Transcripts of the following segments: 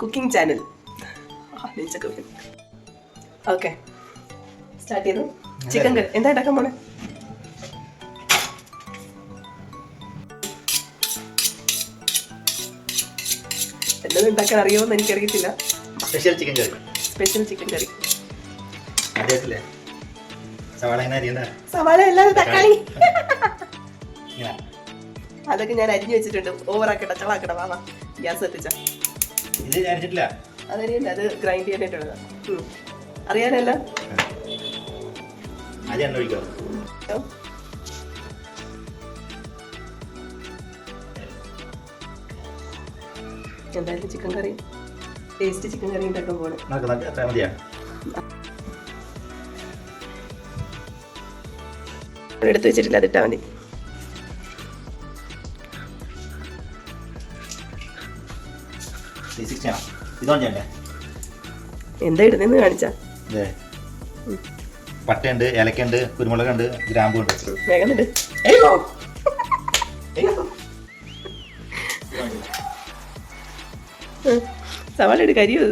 Cooking channel. Okay, start ചെയ്തു. Chicken കറി എന്താ ഉണ്ടാക്കാൻ പോണേ? എന്നത് ഉണ്ടാക്കാൻ അറിയുമോന്ന് എനിക്കറിയത്തില്ല. സ്പെഷ്യൽ ചിക്കൻ കറി. സ്പെഷ്യൽ ചിക്കൻ കറി. സവാള അല്ലാതെ തക്കാളി അതൊക്കെ ഞാൻ അരിഞ്ഞു വെച്ചിട്ടുണ്ട്. ഓവറാക്കട്ടെ, ചളാക്കട്ടെ. വാ ഗ്യാസ് എത്തിച്ച അതറിയണ്ട, അത് ഗ്രൈൻഡ് ചെയ്യാനായിട്ടുള്ളതാ. അറിയാനല്ല എന്തായാലും ചിക്കൻ കറി, ടേസ്റ്റ് ചിക്കൻ കറി ഉണ്ടാക്കാൻ പോണേ. എടുത്ത് വെച്ചിട്ടില്ല, അതിട്ടാ മതി. എന്താ ഇടുന്നെന്ന് കാണിച്ചാ? പട്ടയുണ്ട്, ഏലക്കുണ്ട്, കുരുമുളകുണ്ട്, ഗ്രാമ്പുണ്ട്. വേഗം ഇട്. സവാള ഇട്, കരിയോ.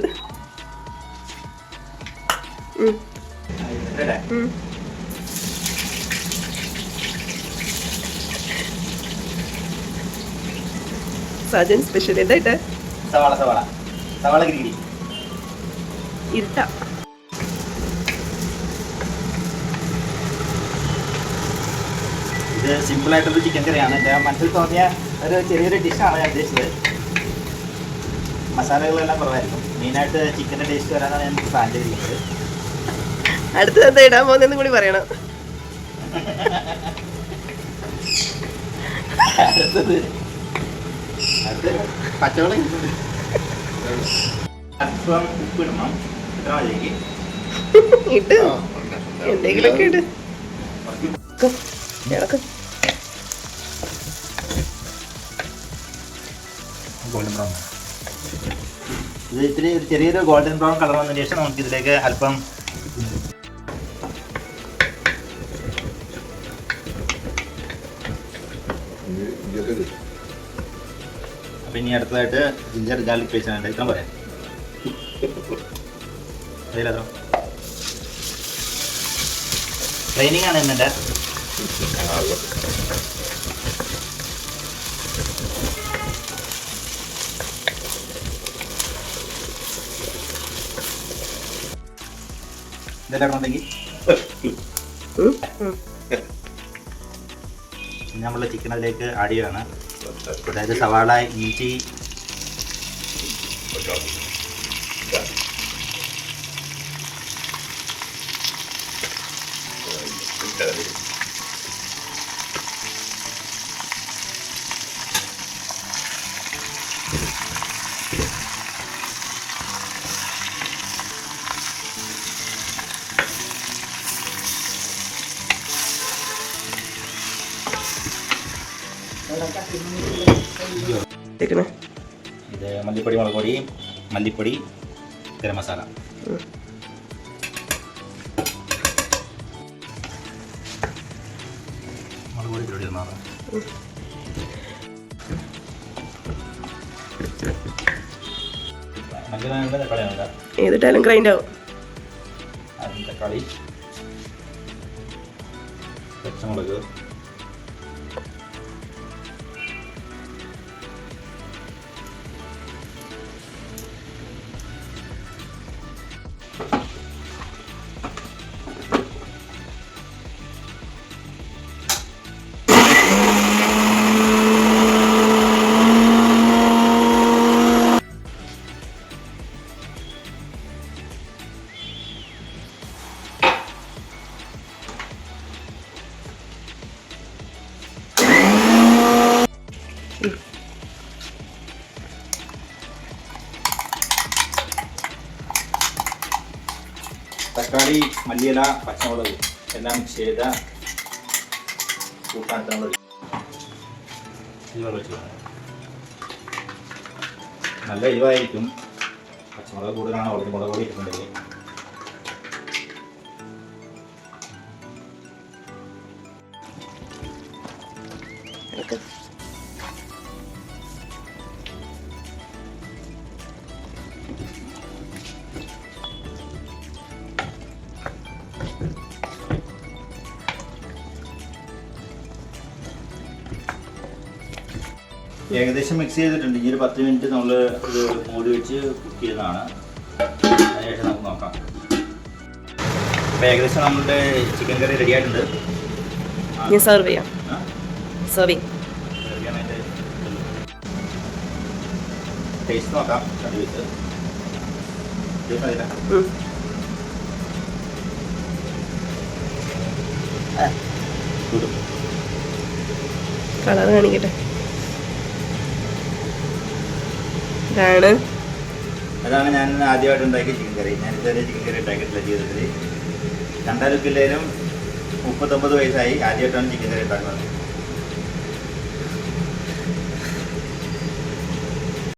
സാജൻ സ്പെഷ്യൽ എന്തായിട്ട്? സവാള സവാള സവാള ഗ്രീഡി ഇരുട്ട. ഇത് സിമ്പിൾ ആയിട്ടൊരു ചിക്കൻ കറിയാണ്. എൻ്റെ മനസ്സിൽ തോന്നിയ ഒരു ചെറിയൊരു ഡിഷാണ് ഞാൻ ഉദ്ദേശിച്ചത്. മസാലകളെല്ലാം കുറവായിരിക്കും. മെയിനായിട്ട് ചിക്കൻ്റെ ടേസ്റ്റ് വരാനാണ് ഞാൻ പ്ലാൻ ചെയ്തിരിക്കുന്നത്. അടുത്തത് എന്താ ഇടാൻ പോകുന്നതെന്നും കൂടി പറയണം. അടുത്തത് പച്ചവെള്ളം അല്പം ഉപ്പിടണം. ഇട്ട് എന്തെങ്കിലുമൊക്കെ ഇട്. Golden brown. ഇത് ഇത്തിരി ചെറിയൊരു ഗോൾഡൻ ബ്രൗൺ കളർ വന്നതിന് ശേഷം നമുക്ക് ഇതിലേക്ക് അല്പം അപ്പം ഇനി അടുത്തതായിട്ട് ജിഞ്ചർ ഗാർലിക് പേസ്റ്റ് ആണ്. ഇത്ര പറയാം. അതിലോ ട്രെയിനിങ് ആണ് എന്നെ. ഇതെല്ലാം ഉണ്ടെങ്കിൽ നമ്മൾ ചിക്കൻ അതിലേക്ക് ആഡ് ചെയ്യുകയാണ്. അതായത് സവാള, ഇഞ്ചി, ഇത് മല്ലിപ്പൊടി, മുളക് പൊടി, മല്ലിപ്പൊടി, ഗരം മസാല. മുളക് പൊടി പൊടി മാറാം. ഏതിട്ടാലും ഗ്രൈൻഡ് ആവും. തക്കാളി, പച്ചമുളക്, തക്കാളി, മല്ലിയില, പച്ചമുളക് എല്ലാം മിക്സ് ചെയ്ത കൂട്ടാൻ നല്ല എരിവായിരിക്കും. പച്ചമുളക് കൂടുതലാണ്, ഓൾറെഡി മുളക് പൊടി ഇട്ടിട്ടുണ്ടെങ്കിൽ. ഏകദേശം മിക്സ് ചെയ്തിട്ടുണ്ട്. ഈ ഒരു 10 മിനിറ്റ് നമ്മൾ ഇത് മൂടി വെച്ച് കുക്ക് ചെയ്യുന്നതാണ്. അതിനുശേഷം നമുക്ക് നോക്കാം. അപ്പോൾ ഏകദേശം നമ്മളുടെ ചിക്കൻ കറി റെഡി ആയിട്ടുണ്ട്. ഞാൻ സെർവ് ചെയ്യാം. സെർവിങ് ടേസ്റ്റ് നോക്കാം. കളർ കാണിക്കട്ടെ. ഇതാണ് അതാണ് ഞാൻ ആദ്യമായിട്ട് ഉണ്ടാക്കിയ ചിക്കൻ കറി. ഞാൻ ഇതുവരെ ചിക്കൻ കറി ഉണ്ടാക്കിയിട്ടില്ല ജീവിതത്തിൽ. കണ്ടാലും 39 വയസ്സായി ആദ്യമായിട്ടാണ് ചിക്കൻ കറി ഉണ്ടാക്കുന്നത്.